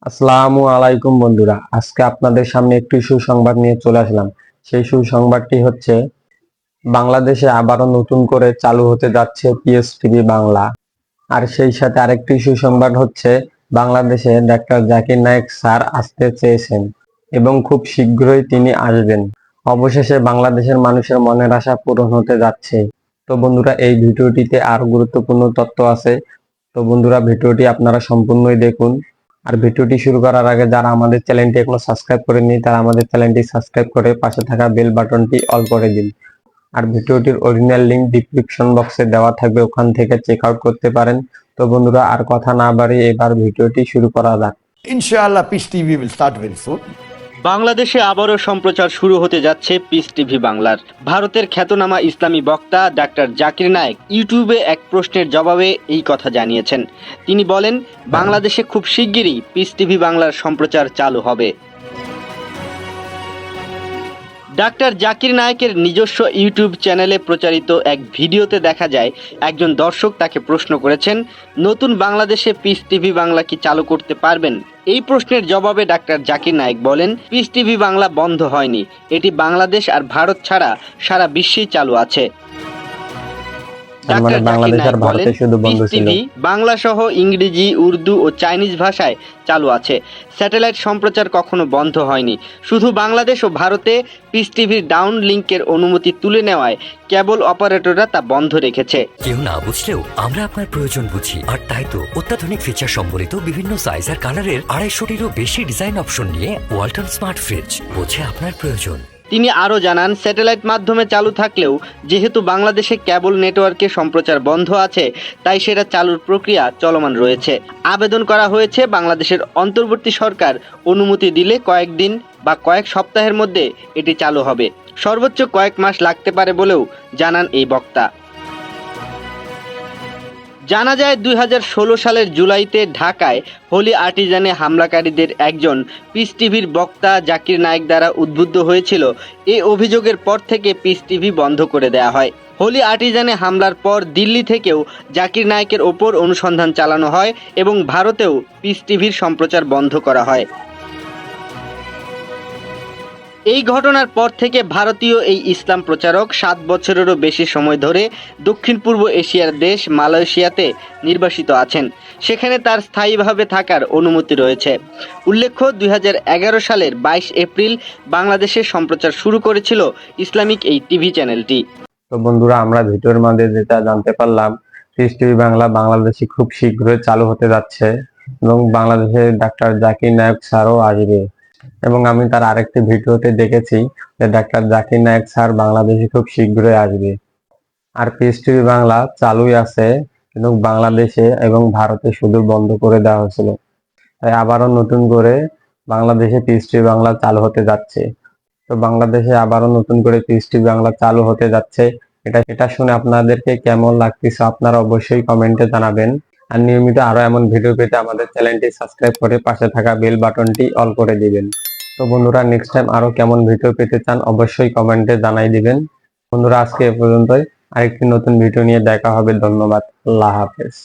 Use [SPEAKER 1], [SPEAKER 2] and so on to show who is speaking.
[SPEAKER 1] আসসালামু আলাইকুম বন্ধুরা, আজকে আপনাদের সামনে একটি সুসংবাদ নিয়ে চলে আসলাম। সেই সুসংবাদটি হচ্ছে বাংলাদেশে আবারও নতুন করে চালু হতে যাচ্ছে পিএস টিভি বাংলা। আর সেই সাথে আরেকটি সুসংবাদ হচ্ছে বাংলাদেশে ডাক্তার জাকির নায়েক স্যার আসতে চেয়েছেন এবং খুব শীঘ্রই তিনি আসবেন। অবশেষে বাংলাদেশের মানুষের মনের আশা পূরণ হতে যাচ্ছে। তো বন্ধুরা, এই ভিডিওটিতে আরো গুরুত্বপূর্ণ তথ্য আছে। তো বন্ধুরা, ভিডিওটি আপনারা সম্পূর্ণই দেখুন। আর ভিডিওটি শুরু করার আগে যারা আমাদের চ্যানেলটি এখনো সাবস্ক্রাইব করেননি তারা আমাদের চ্যানেলটি সাবস্ক্রাইব করে পাশে থাকা বেল বাটনটি অল করে দিন। আর ভিডিওটির অরিজিনাল লিংক ডিসক্রিপশন বক্সে দেওয়া থাকবে, ওখান থেকে চেক আউট করতে পারেন। তো বন্ধুরা, আর কথা না বাড়িয়ে এবার ভিডিওটি শুরু করা যাক।
[SPEAKER 2] Inshallah, Peace TV will start very soon.
[SPEAKER 3] বাংলাদেশে আবারও সম্প্রচার শুরু হতে যাচ্ছে পিস টিভি বাংলার। ভারতের খ্যাতনামা ইসলামী বক্তা ডাক্তার জাকির নায়েক ইউটিউবে এক প্রশ্নের জবাবে এই কথা জানিয়েছেন। তিনি বলেন, বাংলাদেশে খুব শিগগিরই পিস টিভি বাংলার সম্প্রচার চালু হবে। ডাক্তার জাকির নায়েকের নিজস্ব ইউটিউব চ্যানেলে প্রচারিত এক ভিডিওতে দেখা যায় একজন দর্শক তাকে প্রশ্ন করেছেন, নতুন বাংলাদেশে পিস টিভি বাংলা কি চালু করতে পারবেন? এই প্রশ্নের জবাবে ডাক্তার জাকির নায়েক বলেন, পিস টিভি বাংলা বন্ধ হয়নি, এটি বাংলাদেশ আর ভারত ছাড়া সারা বিশ্বেই চালু আছে। ডাক্তার জাকির নায়েক বলেন, পিস টিভি বাংলা সহ ইংরেজি, উর্দু ও চাইনিজ ভাষায় চালু আছে। স্যাটেলাইট সম্প্রচার কখনো বন্ধ হয়নি। শুধু বাংলাদেশ ও ভারতে পিস টিভির ডাউন লিংকের অনুমতি তুলে নেওয়ায় কেবল অপারেটররা তা বন্ধ রেখেছে।
[SPEAKER 4] কেউ না বুঝলেও আমরা আপনার প্রয়োজন বুঝি, আর তাই তো অত্যাধুনিক ফিচার সম্বলিত বিভিন্ন সাইজ আর কালারের 250-টিরও বেশি ডিজাইন অপশন নিয়ে ওয়ালটন স্মার্ট ফ্রিজ বোঝে আপনার প্রয়োজন।
[SPEAKER 3] তিনি আরও জানান, স্যাটেলাইট মাধ্যমে চালু থাকলেও যেহেতু বাংলাদেশে কেবল নেটওয়ার্কে সম্প্রচার বন্ধ আছে, তাই সেটা চালুর প্রক্রিয়া চলমান রয়েছে। আবেদন করা হয়েছে, বাংলাদেশের অন্তর্বর্তী সরকার অনুমতি দিলে কয়েকদিন বা কয়েক সপ্তাহের মধ্যে এটি চালু হবে। সর্বোচ্চ কয়েক মাস লাগতে পারে বলেও জানান এই বক্তা। জানা যায় 2016 সালের জুলাইতে ঢাকায় হোলি আর্টিজানে হামলাকারীদের একজন পিস টিভির বক্তা জাকির নায়েক দ্বারা উদ্বুদ্ধ হয়েছিল। এই অভিযোগের পর থেকে পিস টিভি বন্ধ করে দেওয়া হয়। হোলি আর্টিজানে হামলার পর দিল্লি থেকেও জাকির নায়েকের ওপর অনুসন্ধান চালানো হয় এবং ভারতেও পিস টিভির সম্প্রচার বন্ধ করা হয়। এই ঘটনার পর থেকে ভারতীয় এই ইসলাম প্রচারক 7 বছরেরও বেশি সময় ধরে দক্ষিণ পূর্ব এশিয়ার দেশ মালয়েশিয়াতে নির্বাসিত আছেন। সেখানে তার স্থায়ীভাবে থাকার অনুমতি রয়েছে। উল্লেখ্য, 2011 সালের 22 এপ্রিল বাংলাদেশে সম্প্রচার শুরু করেছিল ইসলামিক এই টিভি চ্যানেলটি।
[SPEAKER 1] তো বন্ধুরা, আমরা ভিডিওর মাঝে যেটা জানতে পারলাম, পিএস টিভি বাংলা বাংলাদেশে খুব শীঘ্রই চালু হতে যাচ্ছে এবং বাংলাদেশে ডাক্তার জাকির নায়েক স্যারও আসবে। এবং আমি তার আরেকটি ভিডিওতে দেখেছি যে ডাক্তার জাকির নায়েক স্যার বাংলাদেশে খুব শীঘ্রই আসবে। আর পিএস টিভি বাংলা চালুই আছে, কিন্তু বাংলাদেশে এবং ভারতে শুধু বন্ধ করে দেওয়া হয়েছিল। তাই আবারও নতুন করে বাংলাদেশে পিএস টিভি বাংলা চালু হতে যাচ্ছে। তো বাংলাদেশে আবারও নতুন করে পিএস টিভি বাংলা চালু হতে যাচ্ছে, এটা শুনে আপনাদেরকে কেমন লাগতেছে আপনারা অবশ্যই কমেন্টে জানাবেন। আর নিয়মিত আরো এমন ভিডিও পেতে আমাদের চ্যানেলটি সাবস্ক্রাইব করে পাশে থাকা বেল বাটনটি অল করে দিবেন। তো বন্ধুরা, নেক্সট টাইম আরো কেমন ভিডিও পেতে চান অবশ্যই কমেন্টে জানাই দিবেন। বন্ধুরা, আজকে এ পর্যন্তই। আরেকটি নতুন ভিডিও নিয়ে দেখা হবে। ধন্যবাদ। আল্লাহ হাফেজ।